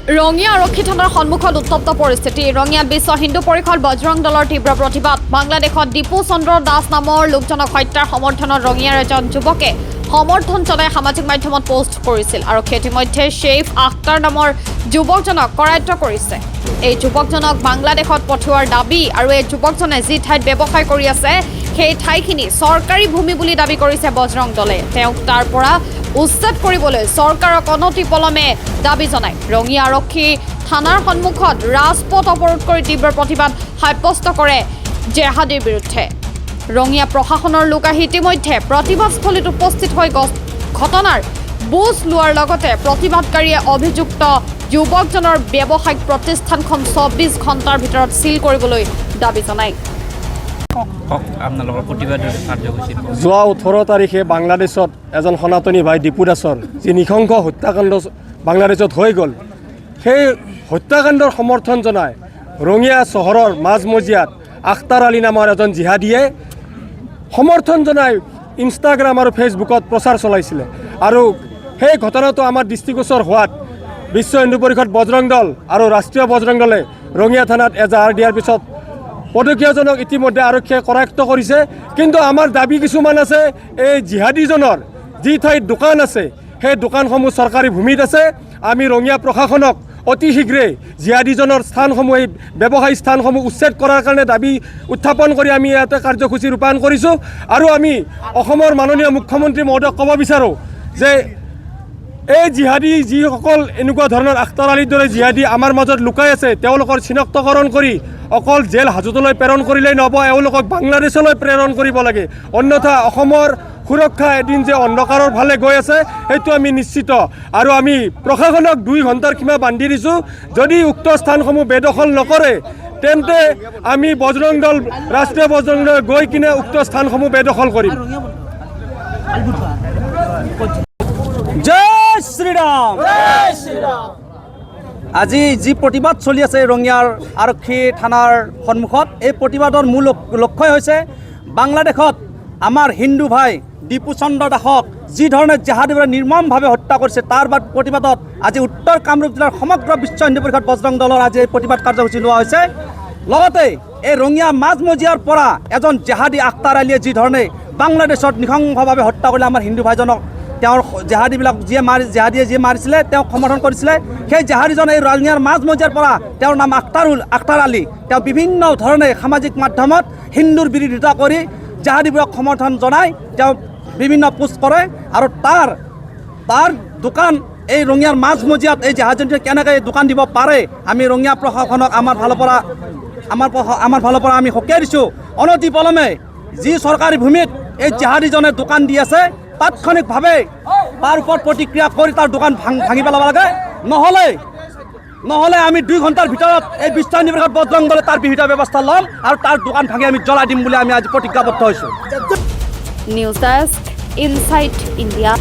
ৰঙিয়া আৰক্ষী থানাৰ সন্মুখত উত্তপ্ত পৰিস্থিতি। ৰঙিয়াত বিশ্ব হিন্দু পৰিষদ বজৰং দলৰ তীব্ৰ প্ৰতিবাদ। বাংলাদেশত দীপু চন্দ্ৰ দাস নামৰ লোকজনক হত্যাৰ সমৰ্থনত ৰঙিয়াৰ এজন যুৱকে সমৰ্থন জনাই সামাজিক মাধ্যমত পোষ্ট কৰিছিল। আৰক্ষীয়ে ইতিমধ্যে শ্বেইখ আখতাৰ নামৰ যুৱকজনক কৰায়ত্ব কৰিছে। এই যুৱকজনক বাংলাদেশত পঠিওৱাৰ দাবী আৰু এই যুৱকজনে যি ঠাইত ব্যৱসায় কৰি আছে সেই ঠাইখিনি চৰকাৰী ভূমি বুলি দাবী কৰিছে বজৰং দলে। তেওঁক তাৰ পৰা উচ্ছেদ কৰিবলৈ চৰকাৰক অনতিপলমে দাবী জনায়। ৰঙিয়া আৰক্ষী থানাৰ সন্মুখত ৰাজপথ অৱৰোধ কৰি তীব্ৰ প্ৰতিবাদ সাব্যস্ত কৰে জেহাদীৰ বিৰুদ্ধে। ৰঙিয়া প্ৰশাসনৰ লোক আহি ইতিমধ্যে প্ৰতিবাদস্থলীত উপস্থিত হৈ ঘটনাৰ বুজ লোৱাৰ লগতে প্ৰতিবাদকাৰীয়ে অভিযুক্ত যুৱকজনৰ ব্যৱসায়িক প্ৰতিষ্ঠানখন ২৪ ঘণ্টাৰ ভিতৰত চিল কৰিবলৈ দাবী জনায়। যোৱা ১৮ তাৰিখে বাংলাদেশত এজন সনাতনী ভাই দীপু দাসৰ যি নৃশংস হত্যাকাণ্ড বাংলাদেশত হৈ গ'ল, সেই হত্যাকাণ্ডৰ সমৰ্থন জনাই ৰঙিয়া চহৰৰ মাজমজিয়াত আখতাৰ আলী নামৰ এজন জিহাদীয়ে সমৰ্থন জনাই ইনষ্টাগ্ৰাম আৰু ফেচবুকত প্ৰচাৰ চলাইছিলে। আৰু সেই ঘটনাটো আমাৰ দৃষ্টিগোচৰ হোৱাত বিশ্ব হিন্দু পৰিষদ বজৰং দল আৰু ৰাষ্ট্ৰীয় বজৰং দলে ৰঙিয়া থানাত এজাহাৰ দিয়াৰ পিছত পদকীয়জনক ইতিমধ্যে আৰক্ষীয়ে কৰায়ত্ব কৰিছে। কিন্তু আমাৰ দাবী কিছুমান আছে। এই জিহাদীজনৰ যি ঠাইত দোকান আছে সেই দোকানসমূহ চৰকাৰী ভূমিত আছে। আমি ৰঙিয়া প্ৰশাসনক অতি শীঘ্ৰে জিহাদীজনৰ স্থানসমূহ এই ব্যৱসায়ী স্থানসমূহ উচ্ছেদ কৰাৰ কাৰণে দাবী উত্থাপন কৰি আমি ইয়াতে কাৰ্যসূচী ৰূপায়ণ কৰিছোঁ। আৰু আমি অসমৰ মাননীয় মুখ্যমন্ত্ৰী মহোদয়ক ক'ব বিচাৰোঁ যে এই জিহাদী যিসকল এনেকুৱা ধৰণৰ আখতাৰ আলীৰ দৰে জিহাদী আমাৰ মাজত লুকাই আছে, তেওঁলোকৰ চিনাক্তকৰণ কৰি অকল জেল হাজতলৈ প্ৰেৰণ কৰিলেই নহ'ব, এওঁলোকক বাংলাদেশলৈ প্ৰেৰণ কৰিব লাগে। অন্যথা অসমৰ সুৰক্ষা এদিন যে অন্ধকাৰৰ ফালে গৈ আছে সেইটো আমি নিশ্চিত। আৰু আমি প্ৰশাসনক ২ ঘণ্টাৰ সীমা বান্ধি দিছোঁ। যদি উক্ত স্থানসমূহ বেদখল নকৰে তেন্তে আমি বজৰং দল ৰাষ্ট্ৰীয় বজৰং দল গৈ কিনে উক্ত স্থানসমূহ বেদখল কৰিম। জয় শ্ৰীৰাম। আজি যি প্ৰতিবাদ চলি আছে ৰঙিয়াৰ আৰক্ষী থানাৰ সন্মুখত, এই প্ৰতিবাদৰ মূল লক্ষ্যই হৈছে বাংলাদেশত আমাৰ হিন্দু ভাই দীপু চন্দ্ৰ দাসক যি ধৰণে জেহাদীবোৰে নিৰ্মমভাৱে হত্যা কৰিছে তাৰ প্ৰতিবাদত আজি উত্তৰ কামৰূপ জিলাৰ সমগ্ৰ বিশ্ব হিন্দু পৰিষদ বজৰং দলৰ আজি এই প্ৰতিবাদ কাৰ্যসূচী লোৱা হৈছে। লগতে এই ৰঙিয়া মাজমজিয়াৰ পৰা এজন জেহাদী আখতাৰ আলীয়ে যি ধৰণে বাংলাদেশত নৃশংসভাৱে হত্যা কৰিলে আমাৰ হিন্দু ভাইজনক, তেওঁৰ জেহাদীবিলাক জেহাদীয়ে যিয়ে মাৰিছিলে তেওঁক সমৰ্থন কৰিছিলে, সেই জেহাদীজন এই ৰঙিয়াৰ মাজমজিয়াৰ পৰা, তেওঁৰ নাম আখতাৰ আলী। তেওঁ বিভিন্ন ধৰণে সামাজিক মাধ্যমত হিন্দুৰ বিৰোধিতা কৰি জেহাদীবোৰক সমৰ্থন জনাই তেওঁ বিভিন্ন পোষ্ট কৰে। আৰু তাৰ দোকান এই ৰঙিয়াৰ মাজমজিয়াত এই জেহাদীজনে কেনেকৈ দোকান দিব পাৰে, আমি ৰঙিয়া প্ৰশাসনক আমাৰ ফালৰ পৰা আমি সকীয়াই দিছোঁ। অনতিপলমে যি চৰকাৰী ভূমিত এই জেহাদীজনে দোকান দি আছে তাৎক্ষণিকভাৱে তাৰ ওপৰত প্ৰতিক্ৰিয়া কৰি তাৰ দোকান ভাঙি পেলাব লাগে। নহ'লে আমি 2 ঘণ্টাৰ ভিতৰত এই বিশ্ব হিন্দু পৰিষদ বজৰং দলে তাৰ বিহিত ব্যৱস্থা ল'ম আৰু তাৰ দোকান ভাঙি আমি জ্বলাই দিম বুলি আমি আজি প্ৰতিজ্ঞাবদ্ধ হৈছোঁ। News desk, insight India.